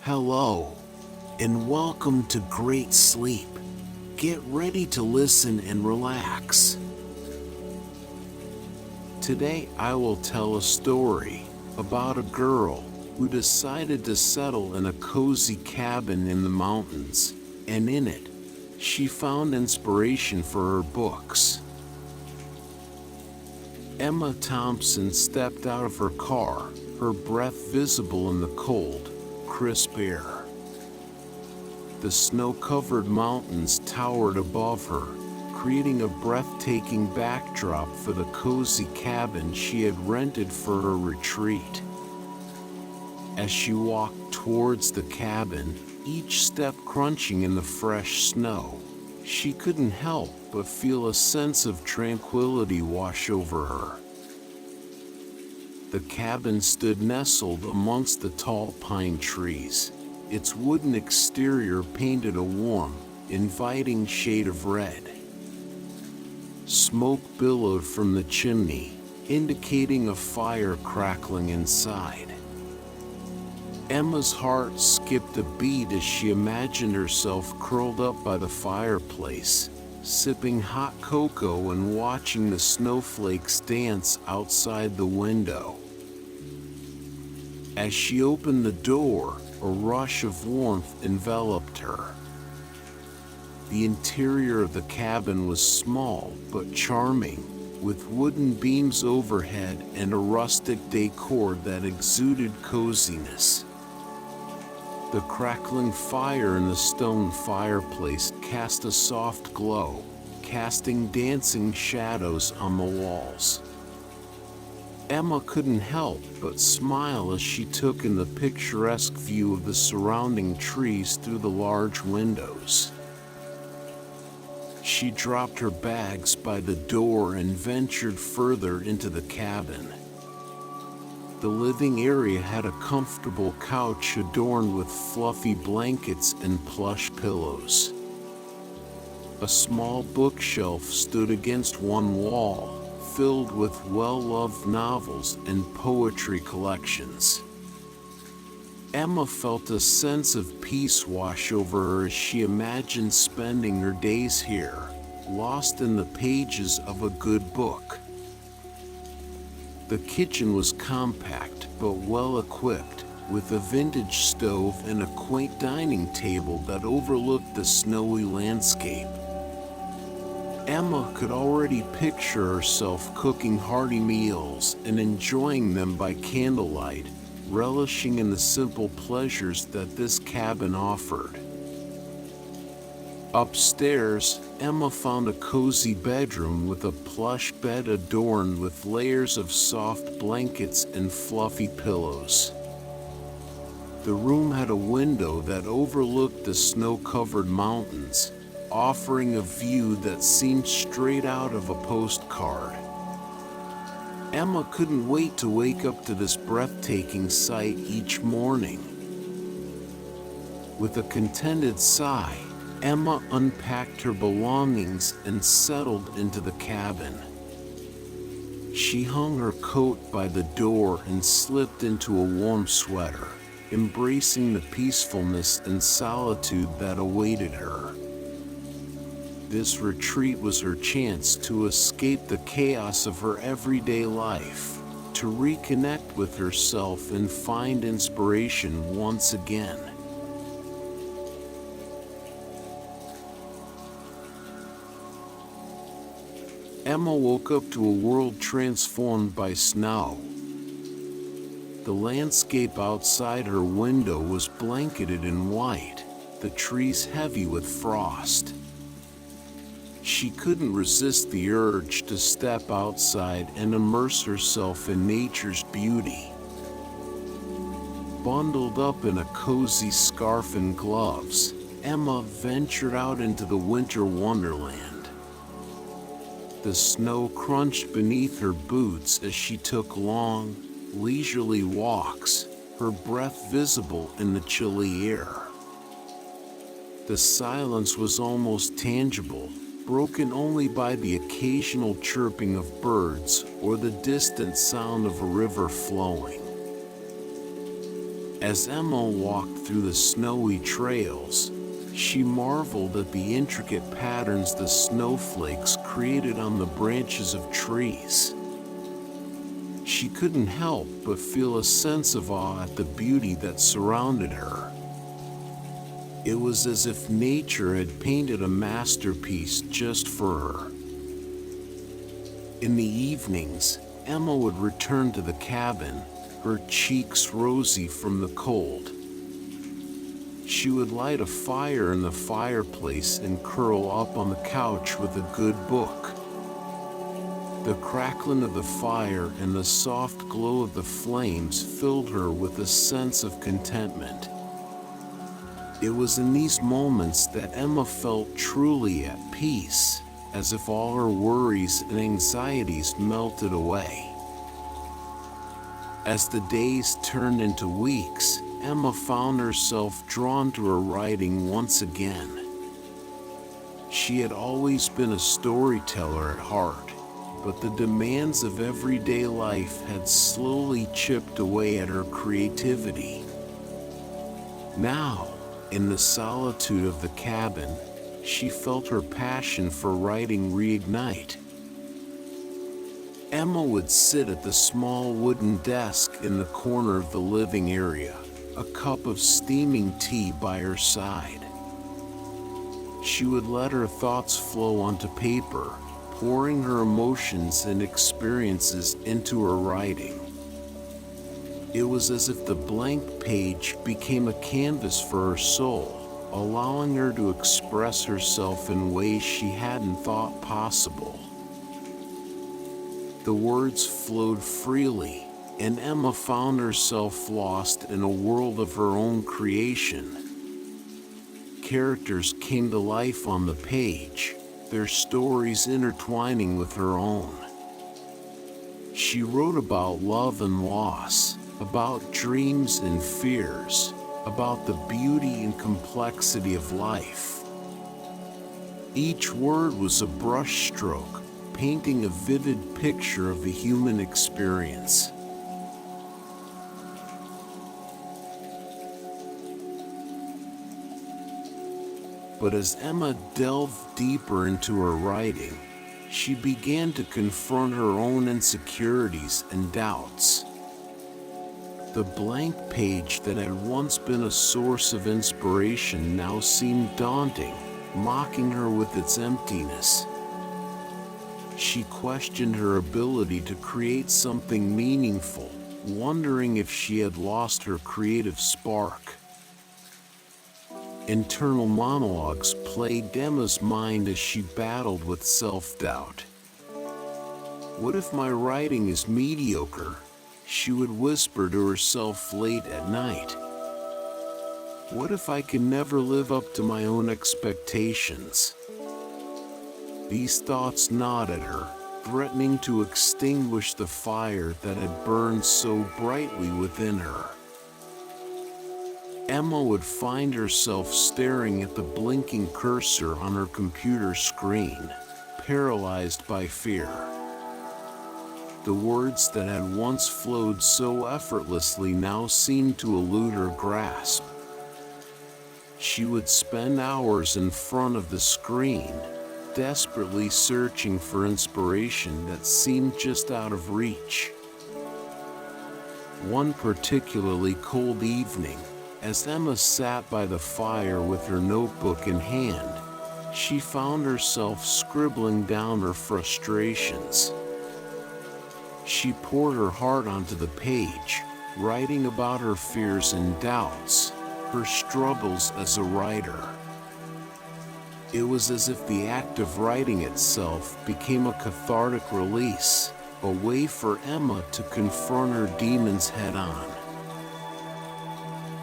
Hello, and welcome to Great Sleep. Get ready to listen and relax. Today I will tell a story about a girl who decided to settle in a cozy cabin in the mountains, and in it, she found inspiration for her books. Emma Thompson stepped out of her car, her breath visible in the cold, crisp air. The snow-covered mountains towered above her, creating a breathtaking backdrop for the cozy cabin she had rented for her retreat. As she walked towards the cabin, each step crunching in the fresh snow, she couldn't help but feel a sense of tranquility wash over her. The cabin stood nestled amongst the tall pine trees, its wooden exterior painted a warm, inviting shade of red. Smoke billowed from the chimney, indicating a fire crackling inside. Emma's heart skipped a beat as she imagined herself curled up by the fireplace, sipping hot cocoa and watching the snowflakes dance outside the window. As she opened the door, a rush of warmth enveloped her. The interior of the cabin was small but charming, with wooden beams overhead and a rustic decor that exuded coziness. The crackling fire in the stone fireplace cast a soft glow, casting dancing shadows on the walls. Emma couldn't help but smile as she took in the picturesque view of the surrounding trees through the large windows. She dropped her bags by the door and ventured further into the cabin. The living area had a comfortable couch adorned with fluffy blankets and plush pillows. A small bookshelf stood against one wall, filled with well-loved novels and poetry collections. Emma felt a sense of peace wash over her as she imagined spending her days here, lost in the pages of a good book. The kitchen was compact but well-equipped, with a vintage stove and a quaint dining table that overlooked the snowy landscape. Emma could already picture herself cooking hearty meals and enjoying them by candlelight, relishing in the simple pleasures that this cabin offered. Upstairs, Emma found a cozy bedroom with a plush bed adorned with layers of soft blankets and fluffy pillows. The room had a window that overlooked the snow-covered mountains, offering a view that seemed straight out of a postcard. Emma couldn't wait to wake up to this breathtaking sight each morning. With a contented sigh, Emma unpacked her belongings and settled into the cabin. She hung her coat by the door and slipped into a warm sweater, embracing the peacefulness and solitude that awaited her. This retreat was her chance to escape the chaos of her everyday life, to reconnect with herself and find inspiration once again. Emma woke up to a world transformed by snow. The landscape outside her window was blanketed in white, the trees heavy with frost. She couldn't resist the urge to step outside and immerse herself in nature's beauty. Bundled up in a cozy scarf and gloves, Emma ventured out into the winter wonderland. The snow crunched beneath her boots as she took long, leisurely walks, her breath visible in the chilly air. The silence was almost tangible, broken only by the occasional chirping of birds or the distant sound of a river flowing. As Emma walked through the snowy trails, she marveled at the intricate patterns the snowflakes created on the branches of trees. She couldn't help but feel a sense of awe at the beauty that surrounded her. It was as if nature had painted a masterpiece just for her. In the evenings, Emma would return to the cabin, her cheeks rosy from the cold. She would light a fire in the fireplace and curl up on the couch with a good book. The crackling of the fire and the soft glow of the flames filled her with a sense of contentment. It was in these moments that Emma felt truly at peace, as if all her worries and anxieties melted away. As the days turned into weeks, Emma found herself drawn to her writing once again. She had always been a storyteller at heart, but the demands of everyday life had slowly chipped away at her creativity. Now, in the solitude of the cabin, she felt her passion for writing reignite. Emma would sit at the small wooden desk in the corner of the living area, a cup of steaming tea by her side. She would let her thoughts flow onto paper, pouring her emotions and experiences into her writing. It was as if the blank page became a canvas for her soul, allowing her to express herself in ways she hadn't thought possible. The words flowed freely, and Emma found herself lost in a world of her own creation. Characters came to life on the page, their stories intertwining with her own. She wrote about love and loss, about dreams and fears, about the beauty and complexity of life. Each word was a brushstroke, painting a vivid picture of the human experience. But as Emma delved deeper into her writing, she began to confront her own insecurities and doubts. The blank page that had once been a source of inspiration now seemed daunting, mocking her with its emptiness. She questioned her ability to create something meaningful, wondering if she had lost her creative spark. Internal monologues plagued Emma's mind as she battled with self-doubt. What if my writing is mediocre? She would whisper to herself late at night. What if I can never live up to my own expectations? These thoughts gnawed at her, threatening to extinguish the fire that had burned so brightly within her. Emma would find herself staring at the blinking cursor on her computer screen, paralyzed by fear. The words that had once flowed so effortlessly now seemed to elude her grasp. She would spend hours in front of the screen, desperately searching for inspiration that seemed just out of reach. One particularly cold evening, as Emma sat by the fire with her notebook in hand, she found herself scribbling down her frustrations. She poured her heart onto the page, writing about her fears and doubts, her struggles as a writer. It was as if the act of writing itself became a cathartic release, a way for Emma to confront her demons head-on.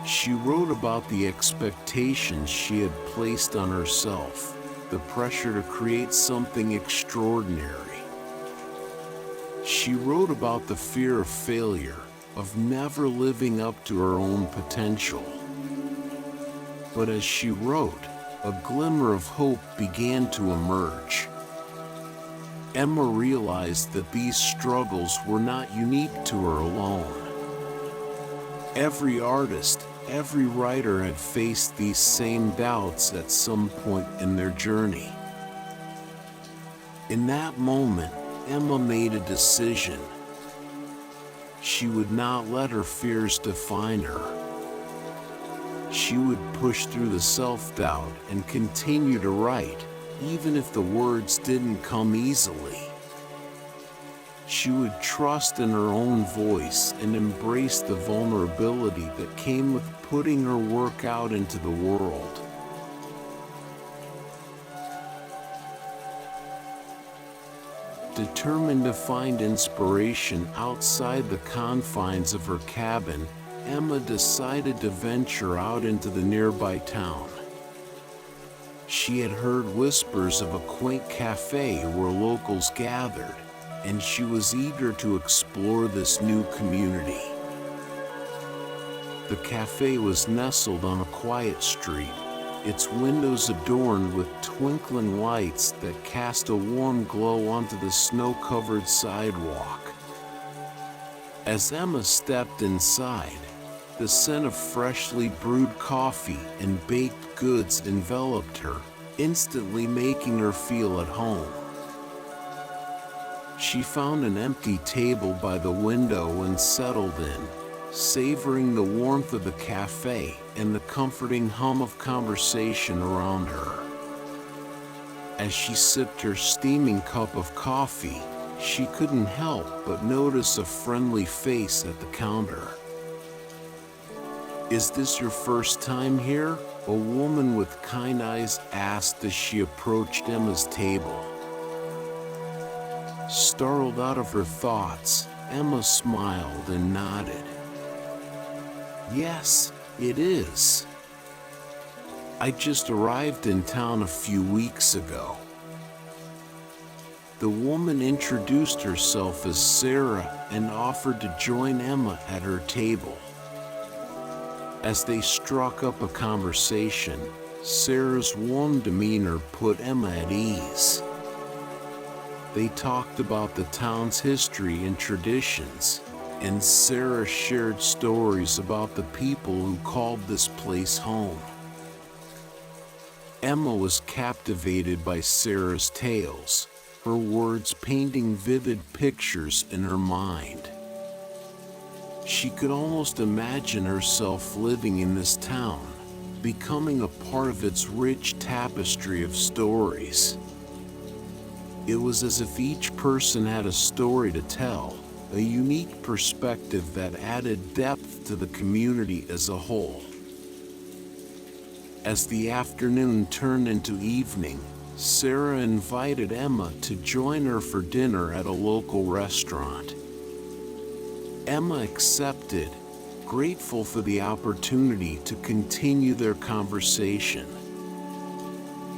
She wrote about the expectations she had placed on herself, the pressure to create something extraordinary. She wrote about the fear of failure, of never living up to her own potential. But as she wrote, a glimmer of hope began to emerge. Emma realized that these struggles were not unique to her alone. Every artist, every writer had faced these same doubts at some point in their journey. In that moment, Emma made a decision. She would not let her fears define her. She would push through the self-doubt and continue to write, even if the words didn't come easily. She would trust in her own voice and embrace the vulnerability that came with putting her work out into the world. Determined to find inspiration outside the confines of her cabin, Emma decided to venture out into the nearby town. She had heard whispers of a quaint cafe where locals gathered, and she was eager to explore this new community. The cafe was nestled on a quiet street, its windows adorned with twinkling lights that cast a warm glow onto the snow-covered sidewalk. As Emma stepped inside, the scent of freshly brewed coffee and baked goods enveloped her, instantly making her feel at home. She found an empty table by the window and settled in, savoring the warmth of the cafe and the comforting hum of conversation around her. As she sipped her steaming cup of coffee, she couldn't help but notice a friendly face at the counter. "Is this your first time here?" a woman with kind eyes asked as she approached Emma's table. Startled out of her thoughts, Emma smiled and nodded. "Yes, it is. I just arrived in town a few weeks ago." The woman introduced herself as Sarah and offered to join Emma at her table. As they struck up a conversation, Sarah's warm demeanor put Emma at ease. They talked about the town's history and traditions, and Sarah shared stories about the people who called this place home. Emma was captivated by Sarah's tales, her words painting vivid pictures in her mind. She could almost imagine herself living in this town, becoming a part of its rich tapestry of stories. It was as if each person had a story to tell, a unique perspective that added depth to the community as a whole. As the afternoon turned into evening, Sarah invited Emma to join her for dinner at a local restaurant. Emma accepted, grateful for the opportunity to continue their conversation.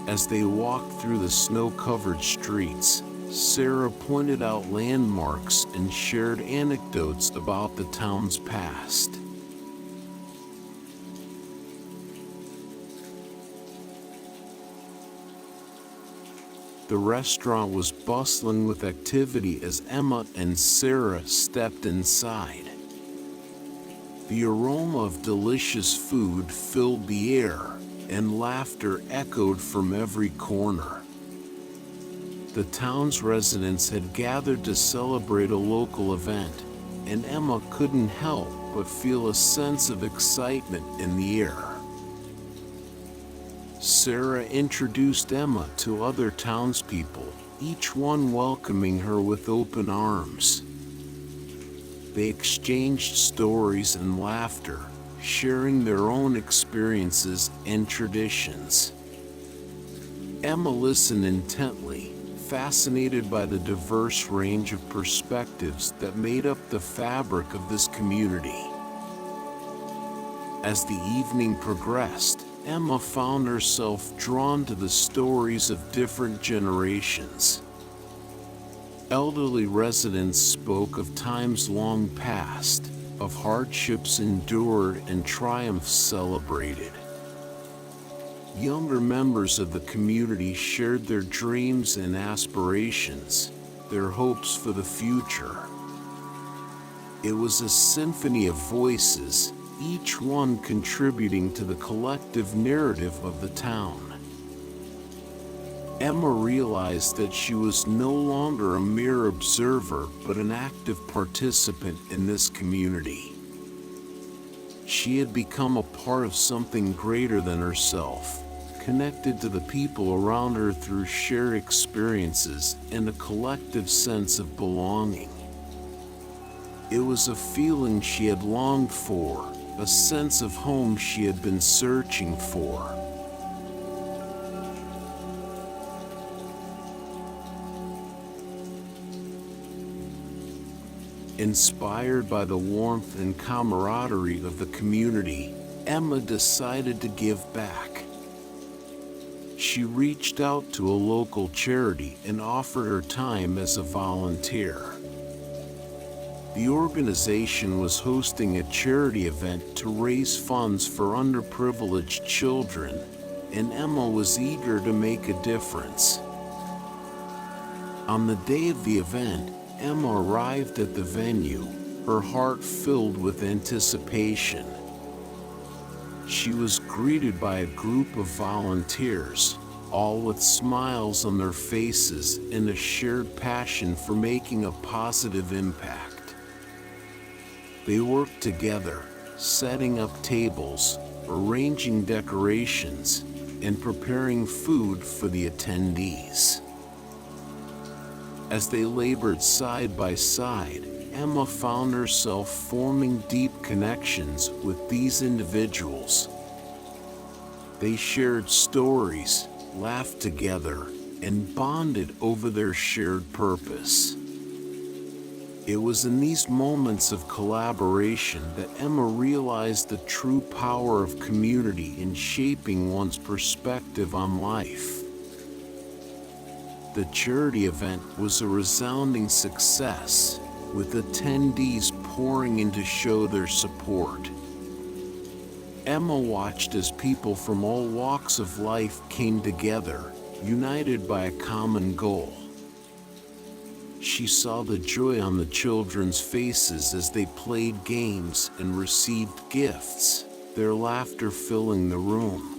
As they walked through the snow-covered streets, Sarah pointed out landmarks and shared anecdotes about the town's past. The restaurant was bustling with activity as Emma and Sarah stepped inside. The aroma of delicious food filled the air, and laughter echoed from every corner. The town's residents had gathered to celebrate a local event, and Emma couldn't help but feel a sense of excitement in the air. Sarah introduced Emma to other townspeople, each one welcoming her with open arms. They exchanged stories and laughter, sharing their own experiences and traditions. Emma listened intently, fascinated by the diverse range of perspectives that made up the fabric of this community. As the evening progressed, Emma found herself drawn to the stories of different generations. Elderly residents spoke of times long past, of hardships endured and triumphs celebrated. Younger members of the community shared their dreams and aspirations, their hopes for the future. It was a symphony of voices, each one contributing to the collective narrative of the town. Emma realized that she was no longer a mere observer but an active participant in this community. She had become a part of something greater than herself, connected to the people around her through shared experiences and a collective sense of belonging. It was a feeling she had longed for, a sense of home she had been searching for. Inspired by the warmth and camaraderie of the community, Emma decided to give back. She reached out to a local charity and offered her time as a volunteer. The organization was hosting a charity event to raise funds for underprivileged children, and Emma was eager to make a difference. On the day of the event, Emma arrived at the venue, her heart filled with anticipation. She was greeted by a group of volunteers, all with smiles on their faces and a shared passion for making a positive impact. They worked together, setting up tables, arranging decorations, and preparing food for the attendees. As they labored side by side, Emma found herself forming deep connections with these individuals. They shared stories, laughed together, and bonded over their shared purpose. It was in these moments of collaboration that Emma realized the true power of community in shaping one's perspective on life. The charity event was a resounding success, with attendees pouring in to show their support. Emma watched as people from all walks of life came together, united by a common goal. She saw the joy on the children's faces as they played games and received gifts, their laughter filling the room.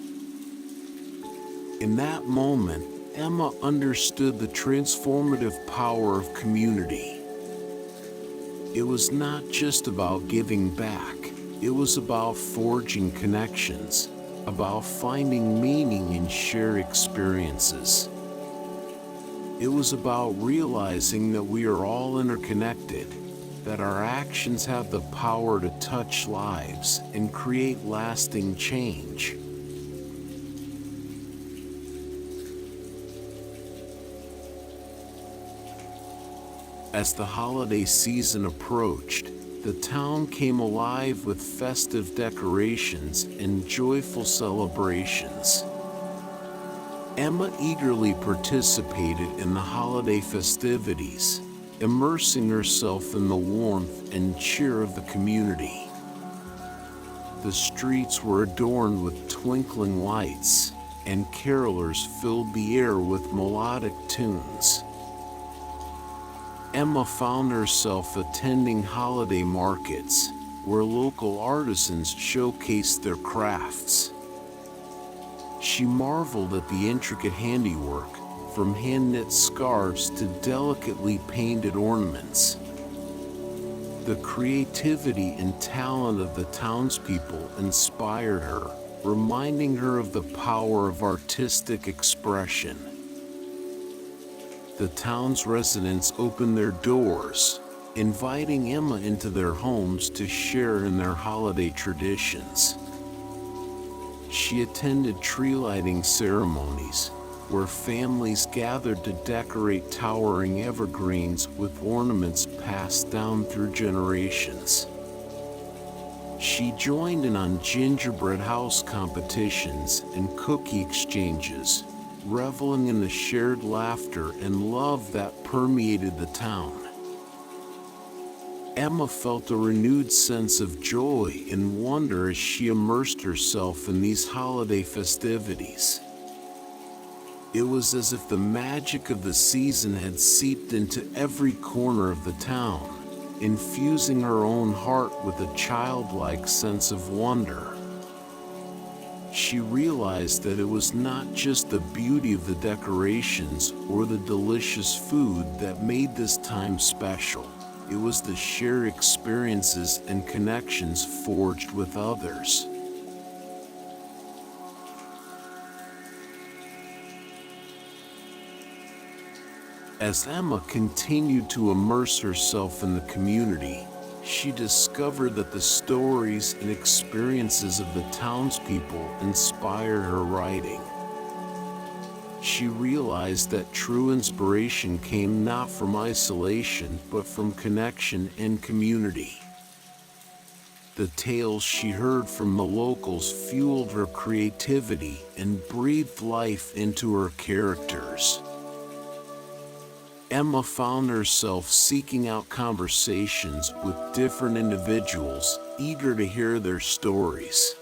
In that moment, Emma understood the transformative power of community. It was not just about giving back, it was about forging connections, about finding meaning in shared experiences. It was about realizing that we are all interconnected, that our actions have the power to touch lives and create lasting change. As the holiday season approached, the town came alive with festive decorations and joyful celebrations. Emma eagerly participated in the holiday festivities, immersing herself in the warmth and cheer of the community. The streets were adorned with twinkling lights, and carolers filled the air with melodic tunes. Emma found herself attending holiday markets, where local artisans showcased their crafts. She marveled at the intricate handiwork, from hand-knit scarves to delicately painted ornaments. The creativity and talent of the townspeople inspired her, reminding her of the power of artistic expression. The town's residents opened their doors, inviting Emma into their homes to share in their holiday traditions. She attended tree lighting ceremonies, where families gathered to decorate towering evergreens with ornaments passed down through generations. She joined in on gingerbread house competitions and cookie exchanges, reveling in the shared laughter and love that permeated the town. Emma felt a renewed sense of joy and wonder as she immersed herself in these holiday festivities. It was as if the magic of the season had seeped into every corner of the town, infusing her own heart with a childlike sense of wonder. She realized that it was not just the beauty of the decorations or the delicious food that made this time special. It was the shared experiences and connections forged with others. As Emma continued to immerse herself in the community, she discovered that the stories and experiences of the townspeople inspired her writing. She realized that true inspiration came not from isolation but from connection and community. The tales she heard from the locals fueled her creativity and breathed life into her characters. Emma found herself seeking out conversations with different individuals, eager to hear their stories.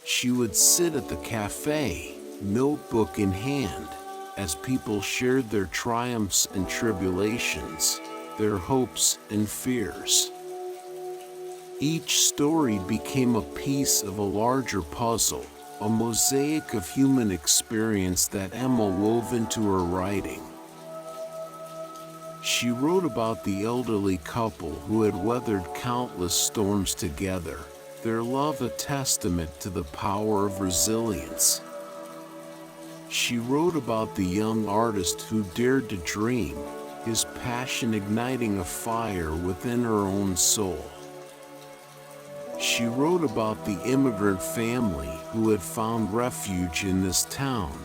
She would sit at the cafe, notebook in hand, as people shared their triumphs and tribulations, their hopes and fears. Each story became a piece of a larger puzzle, a mosaic of human experience that Emma wove into her writing. She wrote about the elderly couple who had weathered countless storms together, their love a testament to the power of resilience. She wrote about the young artist who dared to dream, his passion igniting a fire within her own soul. She wrote about the immigrant family who had found refuge in this town,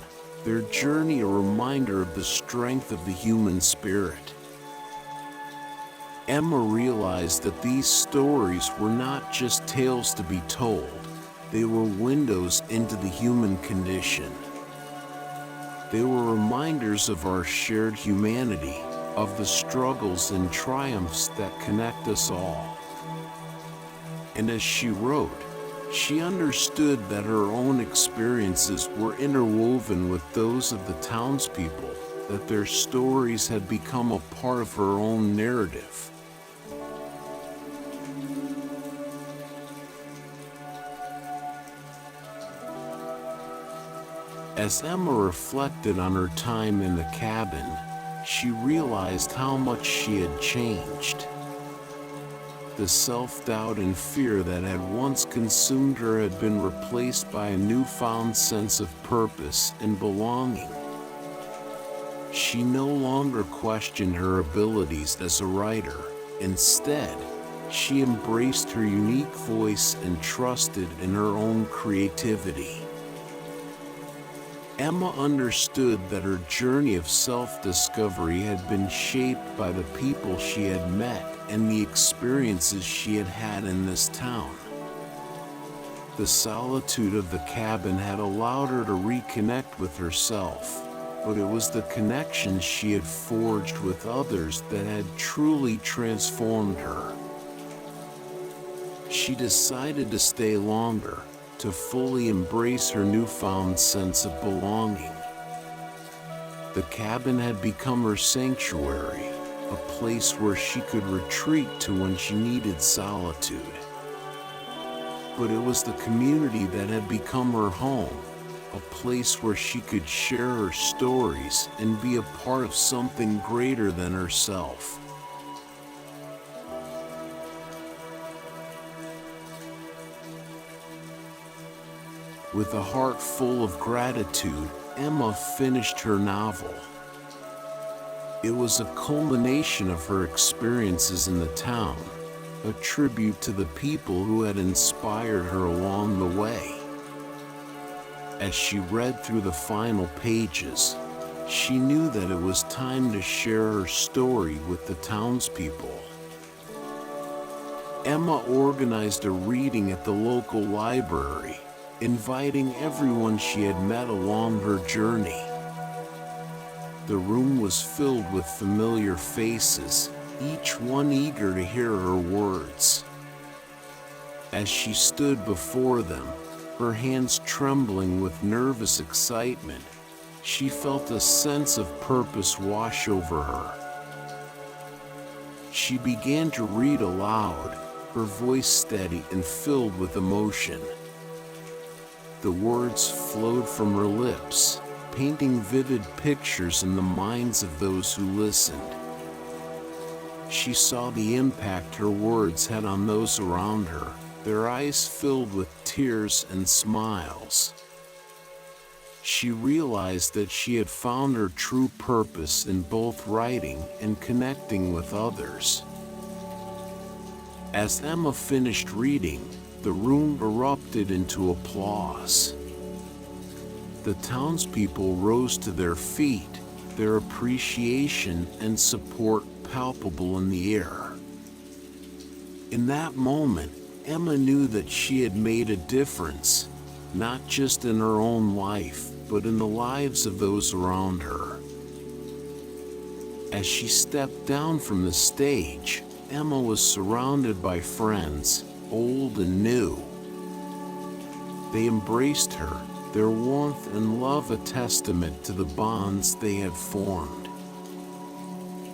their journey a reminder of the strength of the human spirit. Emma realized that these stories were not just tales to be told, they were windows into the human condition. They were reminders of our shared humanity, of the struggles and triumphs that connect us all. And as she wrote, she understood that her own experiences were interwoven with those of the townspeople, that their stories had become a part of her own narrative. As Emma reflected on her time in the cabin, she realized how much she had changed. The self-doubt and fear that had once consumed her had been replaced by a newfound sense of purpose and belonging. She no longer questioned her abilities as a writer. Instead, she embraced her unique voice and trusted in her own creativity. Emma understood that her journey of self-discovery had been shaped by the people she had met and the experiences she had had in this town. The solitude of the cabin had allowed her to reconnect with herself, but it was the connections she had forged with others that had truly transformed her. She decided to stay longer, to fully embrace her newfound sense of belonging. The cabin had become her sanctuary, a place where she could retreat to when she needed solitude. But it was the community that had become her home, a place where she could share her stories and be a part of something greater than herself. With a heart full of gratitude, Emma finished her novel. It was a culmination of her experiences in the town, a tribute to the people who had inspired her along the way. As she read through the final pages, she knew that it was time to share her story with the townspeople. Emma organized a reading at the local library, inviting everyone she had met along her journey. The room was filled with familiar faces, each one eager to hear her words. As she stood before them, her hands trembling with nervous excitement, she felt a sense of purpose wash over her. She began to read aloud, her voice steady and filled with emotion. The words flowed from her lips, painting vivid pictures in the minds of those who listened. She saw the impact her words had on those around her, their eyes filled with tears and smiles. She realized that she had found her true purpose in both writing and connecting with others. As Emma finished reading, the room erupted into applause. The townspeople rose to their feet, their appreciation and support palpable in the air. In that moment, Emma knew that she had made a difference, not just in her own life, but in the lives of those around her. As she stepped down from the stage, Emma was surrounded by friends, old and new. They embraced her, their warmth and love a testament to the bonds they had formed.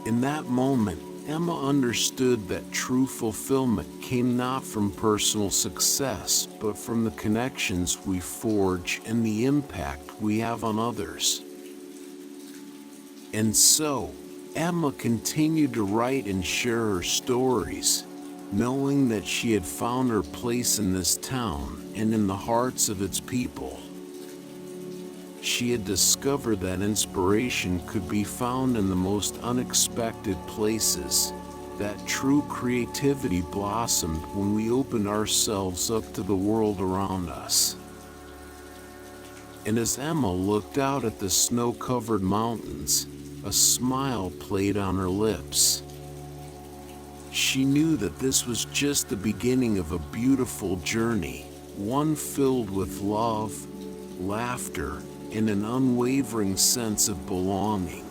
In that moment, Emma understood that true fulfillment came not from personal success, but from the connections we forge and the impact we have on others. And so, Emma continued to write and share her stories, knowing that she had found her place in this town and in the hearts of its people. She had discovered that inspiration could be found in the most unexpected places, that true creativity blossomed when we opened ourselves up to the world around us. And as Emma looked out at the snow-covered mountains, a smile played on her lips. She knew that this was just the beginning of a beautiful journey, one filled with love, laughter, and an unwavering sense of belonging.